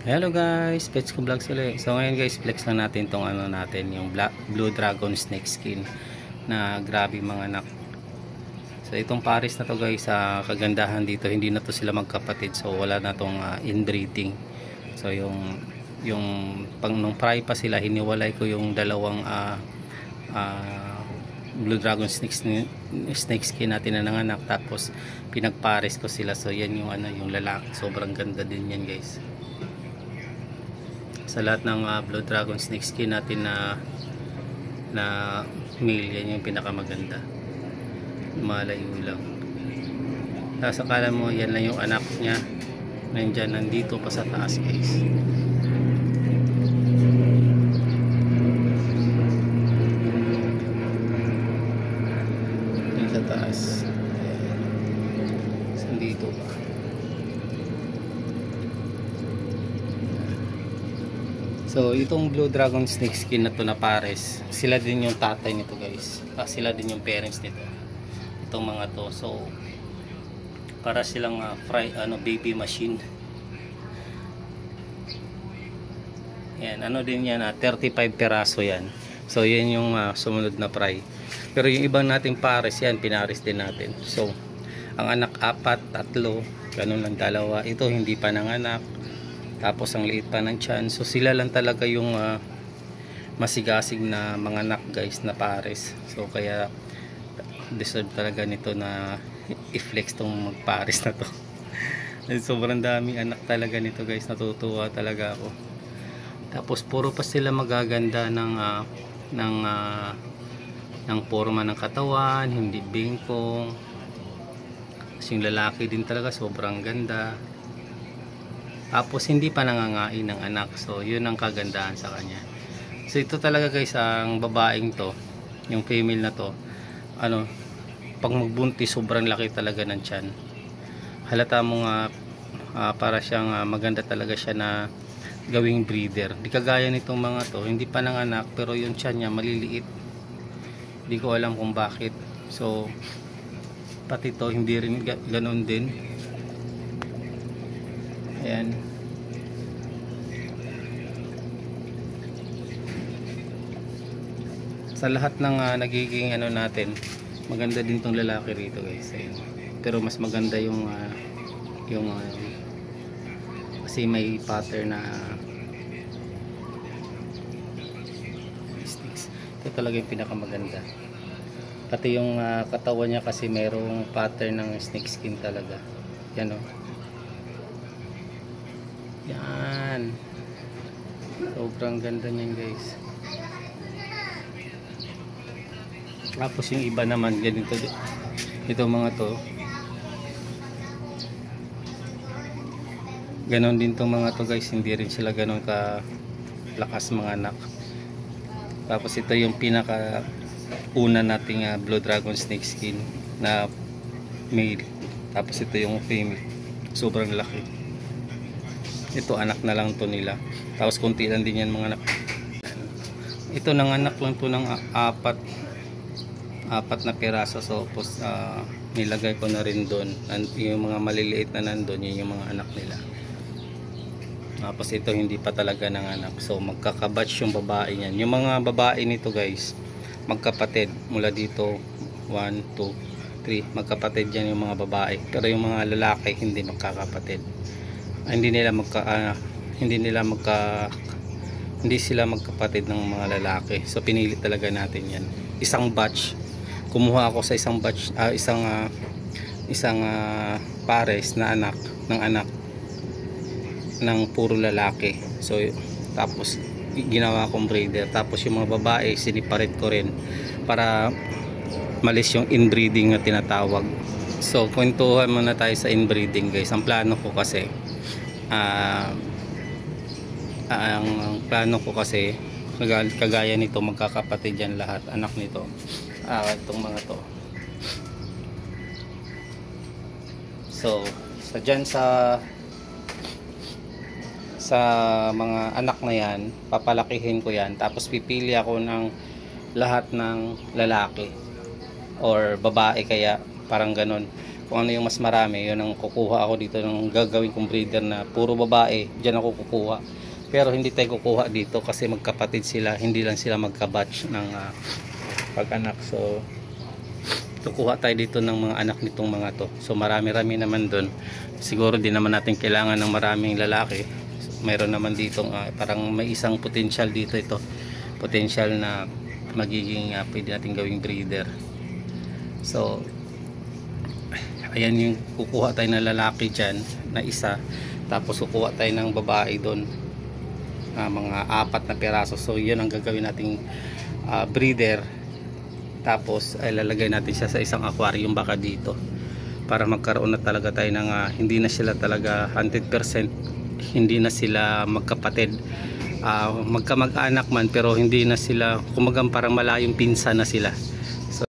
Hello guys, Pets ko Vlogs ulit. So ngayon guys, flex lang natin tong yung Blue Dragon Snake Skin na grabe mga anak. So itong pares na to guys, kagandahan dito, hindi na to sila magkapatid. So wala na tong inbreeding. So yung nung pry pa sila, hiniwalay ko yung dalawang Blue Dragon Snake Skin natin na nanganak, tapos pinagpares ko sila. So yan yung lalaki, sobrang ganda din yan guys. Sa lahat ng Blue Dragon Snake Skin natin na male, yan yung pinakamaganda. Malayo lang. Tapos akala mo yan lang yung anak niya, nandito pa sa taas guys. Yan sa taas. Nandito pa. So itong Blue Dragon Snake Skin na to na pares, sila din yung tatay nito guys. Sila din yung parents nito. Itong mga to. So para silang baby machine. Yan, din yan, 35 peraso yan. So yan yung sumunod na fry. Pero yung ibang nating pares yan, pinares din natin. So ang anak 4, 3, ganun lang 2. Ito hindi pa nanganak. Tapos ang liit pa ng tiyan. So sila lang talaga yung masigasig na mga anak guys na pares. So kaya deserve talaga nito na i-flex tong magpares na to. Sobrang daming anak talaga nito guys. Natutuwa talaga ako. Tapos puro pa sila magaganda ng forma ng katawan, hindi bingkong. Kasi yung lalaki din talaga sobrang ganda. Tapos hindi pa nangangain ng anak. So yun ang kagandahan sa kanya. So ito talaga guys, ang babaeng to, yung female na to, pag magbuntis sobrang laki talaga ng tiyan. Halata mo nga para siyang maganda talaga siya na gawing breeder. Di kagaya nitong mga to, hindi pa nanganak pero yung tiyan niya maliliit. Hindi ko alam kung bakit. So pati to hindi rin ganoon din. Ayan. Sa lahat ng nagiging natin, maganda din tong lalaki rito guys. Ayan. Pero mas maganda yung kasi may pattern na sticks. Ito talaga yung pinakamaganda. Pati yung katawan niya kasi mayroong pattern ng snake skin talaga. Yan o. Yan. Sobrang ganda niyan guys. Tapos yung iba naman ganito. Ito mga to. Ganon din tong mga to guys. Hindi rin sila ganon ka lakas mga anak. Tapos ito yung pinaka una nating Blue Dragon Snake Skin na male. Tapos ito yung female. Sobrang laki. Ito anak na lang to nila. Tapos konti lang din yan mga anak. Ito nanganak lang to ng 4 na piraso. So nilagay ko na rin doon. Yung mga maliliit na nandun, yun yung mga anak nila. Tapos ito hindi pa talaga nanganak. So magkakabatch yung babae niyan. Yung mga babae nito guys, magkapatid. Mula dito 1, 2, 3. Magkapatid yan yung mga babae. Pero yung mga lalaki hindi magkakapatid. Hindi sila magkapatid ng mga lalaki. So pinili talaga natin yan. Isang batch. Kumuha ako sa isang batch, isang pares na anak ng puro lalaki. So tapos ginawa kong breeder. Tapos yung mga babae siniparet ko rin para malis yung inbreeding na tinatawag. So kwentuhan muna tayo sa inbreeding guys. Ang plano ko kasi kagaya nito, magkakapatid yan lahat, anak nito, itong mga to. So dyan sa mga anak na yan, papalakihin ko yan, tapos pipili ako ng lahat ng lalaki or babae, kaya parang ganun. kung ano yung mas marami, yun ang kukuha ako dito ng gagawin kong breeder na puro babae, dyan ako kukuha. Pero hindi tayo kukuha dito kasi magkapatid sila, hindi lang sila magka-batch ng pag-anak. So kukuha tayo dito ng mga anak nitong mga to. So marami-rami naman dun. Siguro din naman natin kailangan ng maraming lalaki. Mayroon naman dito parang may isang potential dito ito. Potential na magiging pwede natin gawing breeder. So ayan yung kukuha tayo ng lalaki dyan na isa. Tapos kukuha tayo ng babae doon. Mga 4 na piraso. So yun ang gagawin nating breeder. Tapos ay lalagay natin siya sa isang aquarium baka dito para magkaroon na talaga tayo ng hindi na sila talaga 100%, hindi na sila magkapatid, magkamag-anak man pero hindi na sila, kumagang parang malayong pinsan na sila.